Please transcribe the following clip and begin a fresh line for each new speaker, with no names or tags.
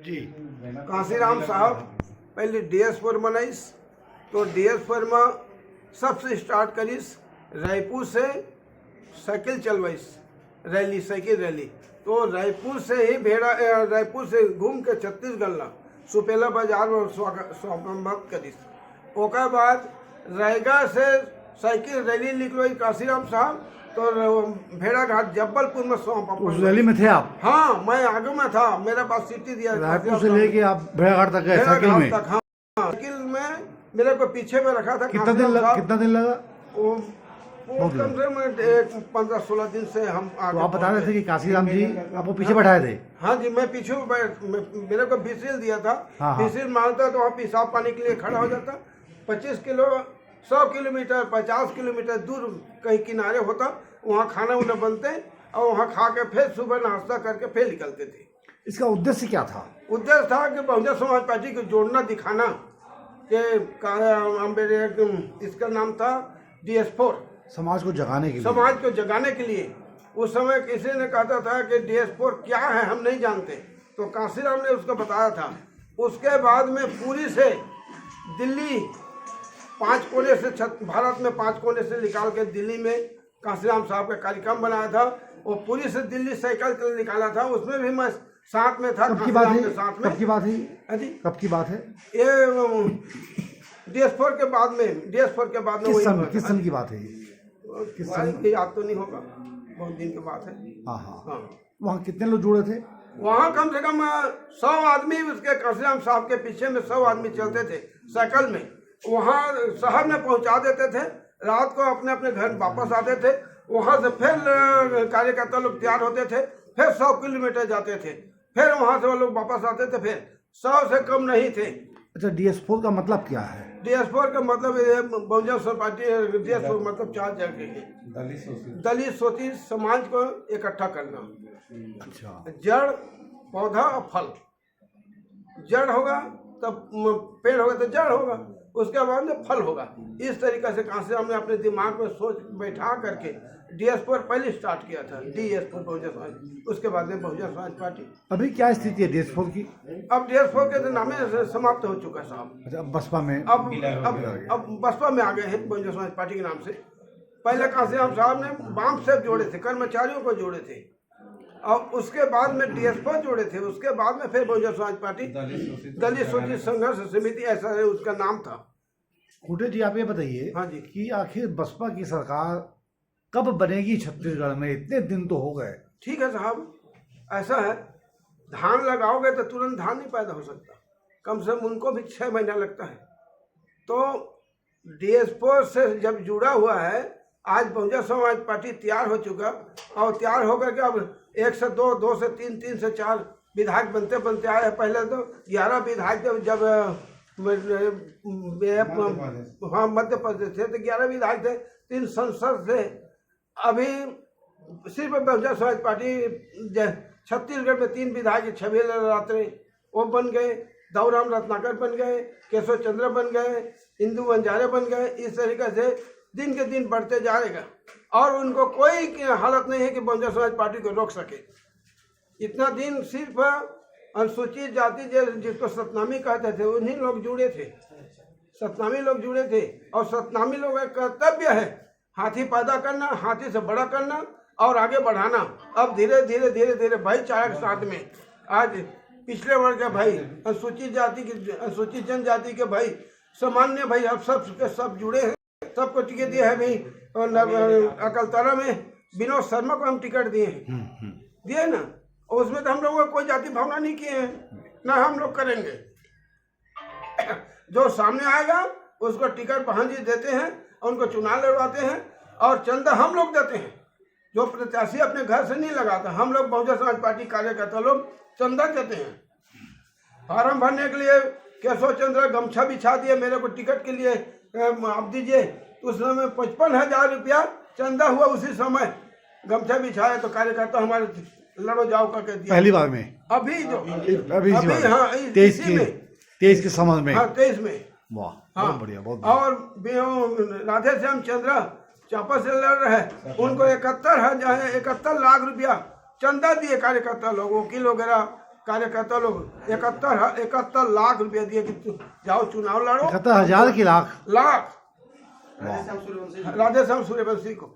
जी
कांसीराम साहब पहले DS4 बनाईस तो DS4 में सबसे स्टार्ट करीस रायपुर से साइकिल चलवाईस रैली साइकिल रैली। तो रायपुर से ही रायपुर से घूम के छत्तीसगढ़ ला सुपेला बाजार में स्वागत करीस। ओकर बाद रायगढ़ से साइकिल रैली निकलवाई कांसीराम साहब तो भेड़ाघाट जब्बलपुर में सौंप।
उस रैली में थे आप?
हाँ, मैं आगे में था, मेरे पास सिटी दिया।
रायपुर से लेके आप भेड़ाघाट तक गए साइकिल में?
हाँ, साइकिल में मेरे को पीछे में रखा था।
कितना दिन लगा?
वो कम से कम 15-16 दिन से हम आगे।
तो आप बता रहे थे कि कांसीराम जी आपको पीछे बैठाए थे?
हाँ जी, मैं पीछे मेरे को विसिल दिया था। विसिल मारता तो वहाँ पेशाब पानी के लिए खड़ा हो जाता। 25 किलो 100 किलोमीटर 50 किलोमीटर दूर कहीं किनारे होता, वहाँ खाना उन्हें बनते और वहाँ खा के फिर सुबह नाश्ता करके फिर निकलते थे।
इसका उद्देश्य क्या था?
उद्देश्य था कि बहुजन समाज पार्टी को जोड़ना, दिखाना कि इसका नाम था DS4,
समाज को जगाने के लिए।
समाज को जगाने के लिए। उस समय किसी ने कहता था कि DS4 क्या है हम नहीं जानते, तो कांसीराम ने उसको बताया था। उसके बाद में पूरी से दिल्ली 5 कोने से भारत में 5 कोने से निकाल के दिल्ली में कांसीराम साहब का कार्यक्रम बनाया था। और पूरी से दिल्ली साइकिल निकाला था, उसमें भी मैं साथ में था।
कब की बात है?
कब की बात है? ये DS4 के बाद में। DS4 के बाद में
किस सन की बात है?
किस सन की याद तो नहीं होगा, बहुत दिन की बात है।
हाँ। वहाँ कितने लोग जुड़े थे?
वहाँ कम से कम 100 आदमी उसके कांसीराम साहब के पीछे में 100 आदमी चलते थे साइकिल में। वहाँ शहर में पहुँचा देते थे, रात को अपने अपने घर वापस आते थे। वहाँ से फिर कार्यकर्ता लोग तैयार होते थे, फिर 100 किलोमीटर जाते थे, फिर वहाँ से वो लोग वापस आते थे, फिर 100 से कम नहीं थे।
अच्छा, DS4 का मतलब क्या है?
DS4 का मतलब ये बहुजन समाज पार्टी। DS4 मतलब 4 जगह है। दलित शोषित समाज को इकट्ठा करना।
अच्छा।
जड़, पौधा और फल। जड़ होगा तब पेड़ होगा तो जड़ होगा, उसके बाद में फल होगा। इस तरीके से कांसीराम ने अपने दिमाग में सोच बैठा करके DS4 पहले स्टार्ट किया था। DS4 बहुजन समाज, उसके बाद में बहुजन समाज पार्टी।
अभी क्या स्थिति है DS4 की?
अब DS4 के नामे समाप्त हो चुका है साहब।
अच्छा, अब बसपा में?
अब बसपा में आ गए हैं बहुजन समाज पार्टी के नाम से। पहले कांसीराम साहब ने बाम से जोड़े थे, कर्मचारियों को जोड़े थे, और उसके बाद में DS4 जोड़े थे। उसके बाद में फिर बहुजन समाज पार्टी दलित शोषित संघर्ष समिति, ऐसा है उसका नाम था।
खूटे जी, आप ये बताइए
हाँ जी,
कि आखिर बसपा की सरकार कब बनेगी छत्तीसगढ़ में? इतने दिन तो हो गए।
ठीक है साहब, ऐसा है, धान लगाओगे तो तुरंत धान नहीं पैदा हो सकता, कम से कम उनको भी 6 महीना लगता है। तो DS4 से जब जुड़ा हुआ है, आज बहुजन समाज पार्टी तैयार हो चुका, और तैयार होकर के अब 1 से 2, 2 से 3, 3 से 4 विधायक बनते बनते आए। पहले तो 11 विधायक जब हाँ मध्य प्रदेश थे तो 11 विधायक थे, 3 संसद थे। अभी सिर्फ बहुजन समाज पार्टी छत्तीसगढ़ में 3 विधायक, छबील रात्रे वो बन गए, दाऊराम रत्नाकर बन गए, केशव चंद्र बन गए, इंदू बंजारे बन गए। इस तरीके से दिन के दिन बढ़ते जाएगा, और उनको कोई हालत नहीं है कि बहुजन समाज पार्टी को रोक सके। इतना दिन सिर्फ अनुसूचित जाति जिसको सतनामी कहते थे, उन्हीं लोग जुड़े थे, सतनामी लोग जुड़े थे। और सतनामी लोगों का कर्तव्य है हाथी पैदा करना, हाथी से बड़ा करना और आगे बढ़ाना। अब धीरे धीरे धीरे धीरे भाईचारा के साथ में आज पिछले वर्ग के भाई, अनुसूचित जाति के, अनुसूचित जनजाति के भाई, सामान्य भाई, अब सब जुड़े हैं। सबको टिकट दिया है भाई। अकलतरा में विनोद शर्मा को हम टिकट दिए हैं, दिए ना। और उसमें तो हम लोगों को कोई जाति भावना नहीं किए हैं, ना हम लोग करेंगे। जो सामने आएगा उसको टिकट बहन जी देते हैं, उनको चुनाव लड़वाते हैं, और चंदा हम लोग देते हैं। जो प्रत्याशी अपने घर से नहीं लगाता, हम लोग बहुजन समाज पार्टी कार्यकर्ता लोग चंदा देते हैं। फार्म भरने के लिए केशव चंद्र गमछा बिछा दिए मेरे को टिकट के लिए, आप दीजिए। उस समय 55,000 रुपया चंदा हुआ, उसी समय गमछा बिछाया तो कार्यकर्ता हमारे लड़ो जाओ करके दिया।
पहली बार में?
अभी
हाँ, 23 के समझ में।
हाँ, 23 में।
वाह,
हाँ,
बहुत बढ़िया, बहुत बढ़िया।
और राधे श्याम चंद्र चापा से लड़ रहे, उनको 71 लाख रुपया चंदा दिए कार्यकर्ता लोग, वकील वगैरह कार्यकर्ता लोग 71 लाख रुपया दिए कि जाओ चुनाव लड़ो।
71,000 की लाख।
लाख राधेश्याम सूर्यवंशी को।